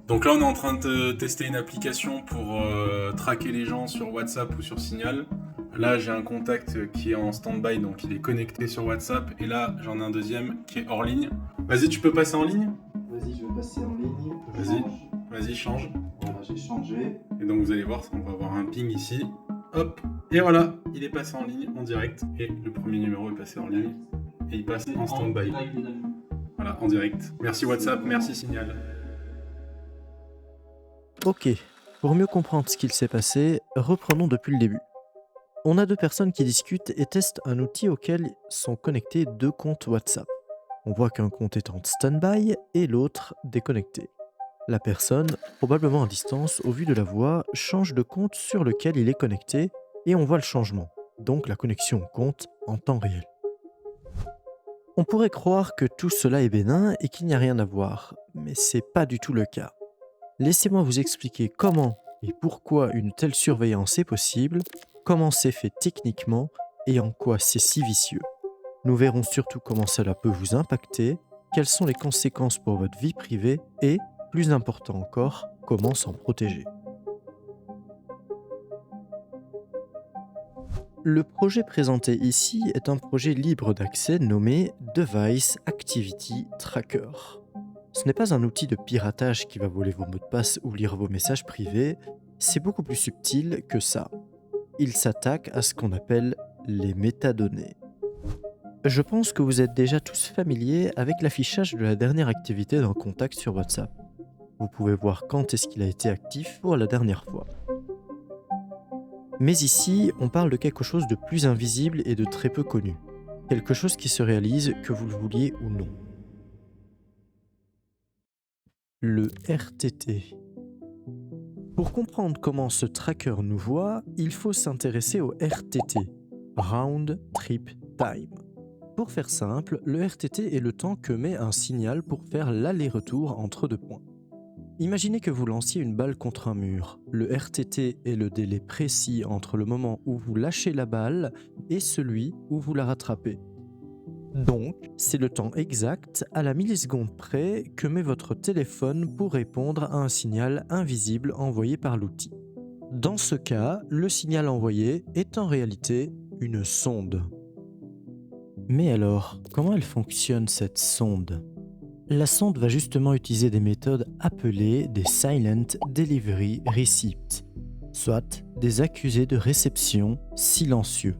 Donc là, on est en train de tester une application pour traquer les gens sur WhatsApp ou sur Signal. Là, j'ai un contact qui est en stand-by, donc il est connecté sur WhatsApp. Et là, j'en ai un deuxième qui est hors ligne. Vas-y, tu peux passer en ligne? Vas-y, je vais passer en ligne. Vas-y, vas-y, change. Voilà, j'ai changé. Et donc vous allez voir, on va avoir un ping ici. Hop, et voilà, il est passé en ligne, en direct. Et le premier numéro est passé en ligne. Et il passe en stand-by. Voilà, en direct. Merci WhatsApp, merci Signal. Ok, pour mieux comprendre ce qu'il s'est passé, reprenons depuis le début. On a deux personnes qui discutent et testent un outil auquel sont connectés deux comptes WhatsApp. On voit qu'un compte est en stand-by et l'autre déconnecté. La personne, probablement à distance au vu de la voix, change de compte sur lequel il est connecté et on voit le changement, donc la connexion au compte en temps réel. On pourrait croire que tout cela est bénin et qu'il n'y a rien à voir, mais c'est pas du tout le cas. Laissez-moi vous expliquer comment et pourquoi une telle surveillance est possible, comment c'est fait techniquement et en quoi c'est si vicieux. Nous verrons surtout comment cela peut vous impacter, quelles sont les conséquences pour votre vie privée et, plus important encore, comment s'en protéger. Le projet présenté ici est un projet libre d'accès nommé Device Activity Tracker. Ce n'est pas un outil de piratage qui va voler vos mots de passe ou lire vos messages privés, c'est beaucoup plus subtil que ça. Il s'attaque à ce qu'on appelle les métadonnées. Je pense que vous êtes déjà tous familiers avec l'affichage de la dernière activité d'un contact sur WhatsApp. Vous pouvez voir quand est-ce qu'il a été actif pour la dernière fois. Mais ici, on parle de quelque chose de plus invisible et de très peu connu. Quelque chose qui se réalise que vous le vouliez ou non. Le RTT. Pour comprendre comment ce tracker nous voit, il faut s'intéresser au RTT, Round Trip Time. Pour faire simple, le RTT est le temps que met un signal pour faire l'aller-retour entre deux points. Imaginez que vous lanciez une balle contre un mur. Le RTT est le délai précis entre le moment où vous lâchez la balle et celui où vous la rattrapez. Donc, c'est le temps exact, à la milliseconde près, que met votre téléphone pour répondre à un signal invisible envoyé par l'outil. Dans ce cas, le signal envoyé est en réalité une sonde. Mais alors, comment elle fonctionne cette sonde ? La sonde va justement utiliser des méthodes appelées des Silent Delivery Receipts, soit des accusés de réception silencieux.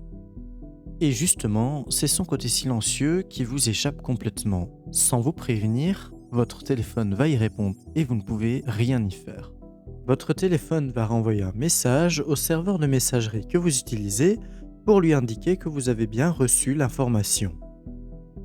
Et justement, c'est son côté silencieux qui vous échappe complètement. Sans vous prévenir, votre téléphone va y répondre et vous ne pouvez rien y faire. Votre téléphone va renvoyer un message au serveur de messagerie que vous utilisez pour lui indiquer que vous avez bien reçu l'information.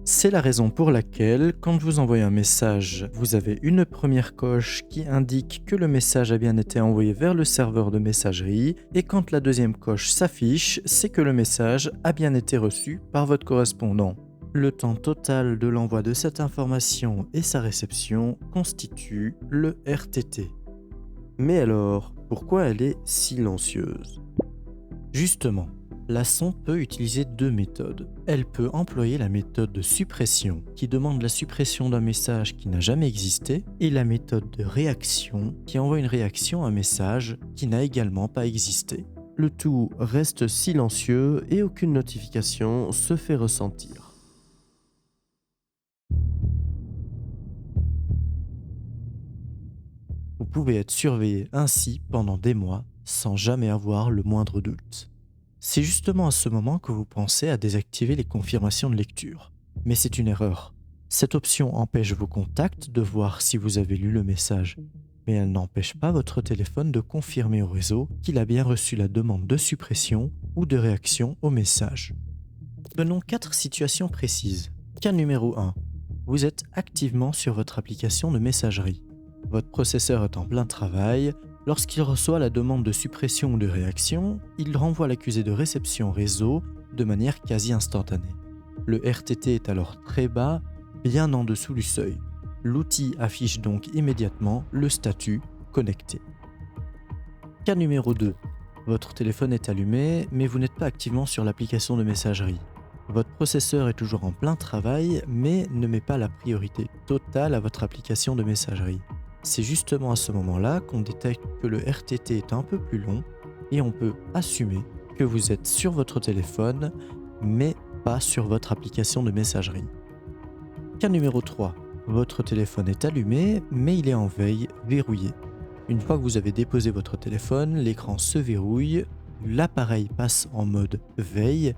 C'est la raison pour laquelle, quand vous envoyez un message, vous avez une première coche qui indique que le message a bien été envoyé vers le serveur de messagerie, et quand la deuxième coche s'affiche, c'est que le message a bien été reçu par votre correspondant. Le temps total de l'envoi de cette information et sa réception constitue le RTT. Mais alors, pourquoi elle est silencieuse ? Justement, la sonde peut utiliser deux méthodes. Elle peut employer la méthode de suppression, qui demande la suppression d'un message qui n'a jamais existé, et la méthode de réaction, qui envoie une réaction à un message qui n'a également pas existé. Le tout reste silencieux et aucune notification se fait ressentir. Vous pouvez être surveillé ainsi pendant des mois sans jamais avoir le moindre doute. C'est justement à ce moment que vous pensez à désactiver les confirmations de lecture. Mais c'est une erreur. Cette option empêche vos contacts de voir si vous avez lu le message, mais elle n'empêche pas votre téléphone de confirmer au réseau qu'il a bien reçu la demande de suppression ou de réaction au message. Prenons 4 situations précises. Cas numéro 1. Vous êtes activement sur votre application de messagerie. Votre processeur est en plein travail. Lorsqu'il reçoit la demande de suppression ou de réaction, il renvoie l'accusé de réception réseau de manière quasi instantanée. Le RTT est alors très bas, bien en dessous du seuil. L'outil affiche donc immédiatement le statut connecté. Cas numéro 2. Votre téléphone est allumé, mais vous n'êtes pas activement sur l'application de messagerie. Votre processeur est toujours en plein travail, mais ne met pas la priorité totale à votre application de messagerie. C'est justement à ce moment-là qu'on détecte que le RTT est un peu plus long et on peut assumer que vous êtes sur votre téléphone, mais pas sur votre application de messagerie. Cas numéro 3. Votre téléphone est allumé, mais il est en veille verrouillé. Une fois que vous avez déposé votre téléphone, l'écran se verrouille, l'appareil passe en mode veille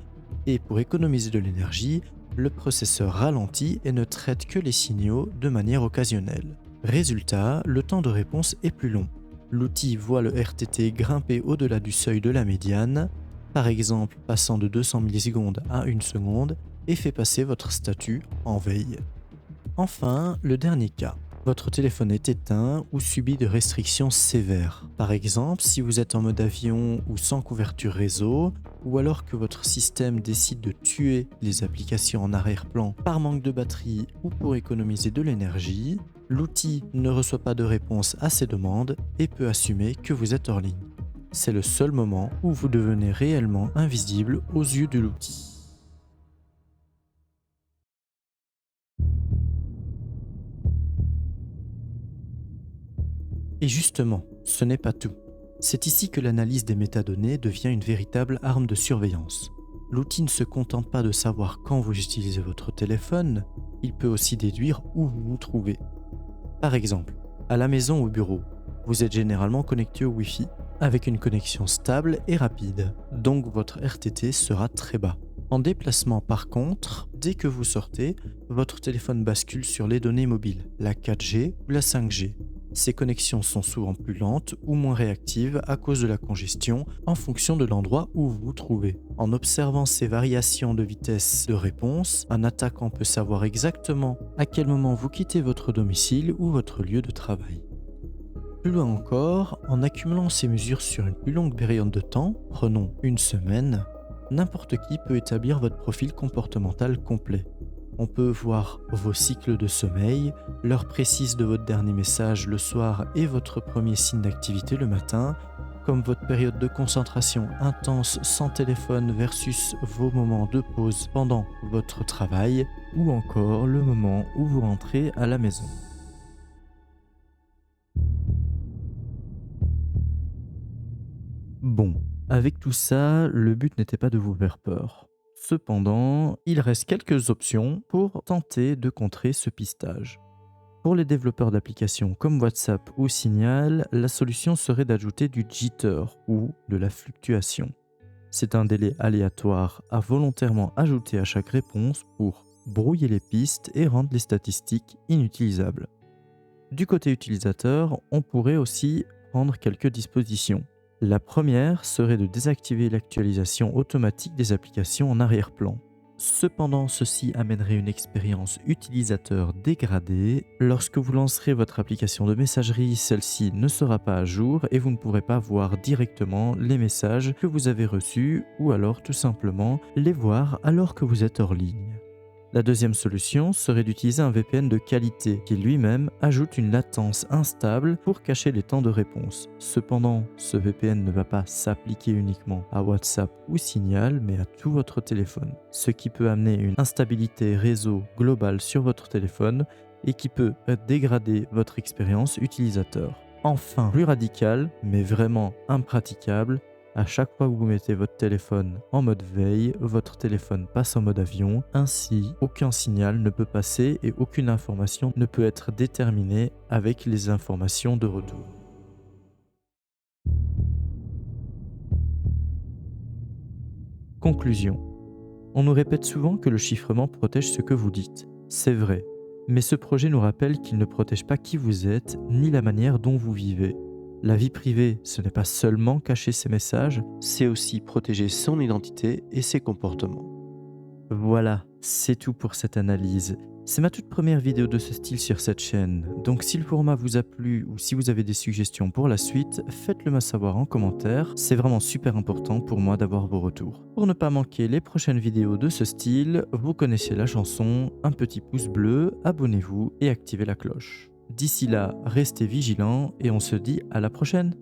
et pour économiser de l'énergie, le processeur ralentit et ne traite que les signaux de manière occasionnelle. Résultat, le temps de réponse est plus long. L'outil voit le RTT grimper au-delà du seuil de la médiane, par exemple passant de 200 millisecondes à 1 seconde, et fait passer votre statut en veille. Enfin, le dernier cas. Votre téléphone est éteint ou subit de restrictions sévères. Par exemple, si vous êtes en mode avion ou sans couverture réseau, ou alors que votre système décide de tuer les applications en arrière-plan par manque de batterie ou pour économiser de l'énergie, l'outil ne reçoit pas de réponse à ces demandes et peut assumer que vous êtes hors ligne. C'est le seul moment où vous devenez réellement invisible aux yeux de l'outil. Et justement, ce n'est pas tout. C'est ici que l'analyse des métadonnées devient une véritable arme de surveillance. L'outil ne se contente pas de savoir quand vous utilisez votre téléphone, il peut aussi déduire où vous vous trouvez. Par exemple, à la maison ou au bureau, vous êtes généralement connecté au Wi-Fi avec une connexion stable et rapide, donc votre RTT sera très bas. En déplacement par contre, dès que vous sortez, votre téléphone bascule sur les données mobiles, la 4G ou la 5G. Ces connexions sont souvent plus lentes ou moins réactives à cause de la congestion en fonction de l'endroit où vous vous trouvez. En observant ces variations de vitesse de réponse, un attaquant peut savoir exactement à quel moment vous quittez votre domicile ou votre lieu de travail. Plus loin encore, en accumulant ces mesures sur une plus longue période de temps, prenons une semaine, n'importe qui peut établir votre profil comportemental complet. On peut voir vos cycles de sommeil, l'heure précise de votre dernier message le soir et votre premier signe d'activité le matin, comme votre période de concentration intense sans téléphone versus vos moments de pause pendant votre travail, ou encore le moment où vous rentrez à la maison. Bon, avec tout ça, le but n'était pas de vous faire peur. Cependant, il reste quelques options pour tenter de contrer ce pistage. Pour les développeurs d'applications comme WhatsApp ou Signal, la solution serait d'ajouter du jitter ou de la fluctuation. C'est un délai aléatoire à volontairement ajouter à chaque réponse pour brouiller les pistes et rendre les statistiques inutilisables. Du côté utilisateur, on pourrait aussi prendre quelques dispositions. La première serait de désactiver l'actualisation automatique des applications en arrière-plan. Cependant, ceci amènerait une expérience utilisateur dégradée. Lorsque vous lancerez votre application de messagerie, celle-ci ne sera pas à jour et vous ne pourrez pas voir directement les messages que vous avez reçus ou alors tout simplement les voir alors que vous êtes hors ligne. La deuxième solution serait d'utiliser un VPN de qualité qui lui-même ajoute une latence instable pour cacher les temps de réponse. Cependant, ce VPN ne va pas s'appliquer uniquement à WhatsApp ou Signal, mais à tout votre téléphone, ce qui peut amener une instabilité réseau globale sur votre téléphone et qui peut dégrader votre expérience utilisateur. Enfin, plus radical, mais vraiment impraticable, à chaque fois que vous mettez votre téléphone en mode veille, votre téléphone passe en mode avion. Ainsi, aucun signal ne peut passer et aucune information ne peut être déterminée avec les informations de retour. Conclusion. On nous répète souvent que le chiffrement protège ce que vous dites. C'est vrai. Mais ce projet nous rappelle qu'il ne protège pas qui vous êtes, ni la manière dont vous vivez. La vie privée, ce n'est pas seulement cacher ses messages, c'est aussi protéger son identité et ses comportements. Voilà, c'est tout pour cette analyse. C'est ma toute première vidéo de ce style sur cette chaîne, donc si le format vous a plu ou si vous avez des suggestions pour la suite, faites-le moi savoir en commentaire, c'est vraiment super important pour moi d'avoir vos retours. Pour ne pas manquer les prochaines vidéos de ce style, vous connaissez la chanson, un petit pouce bleu, abonnez-vous et activez la cloche. D'ici là, restez vigilants et on se dit à la prochaine.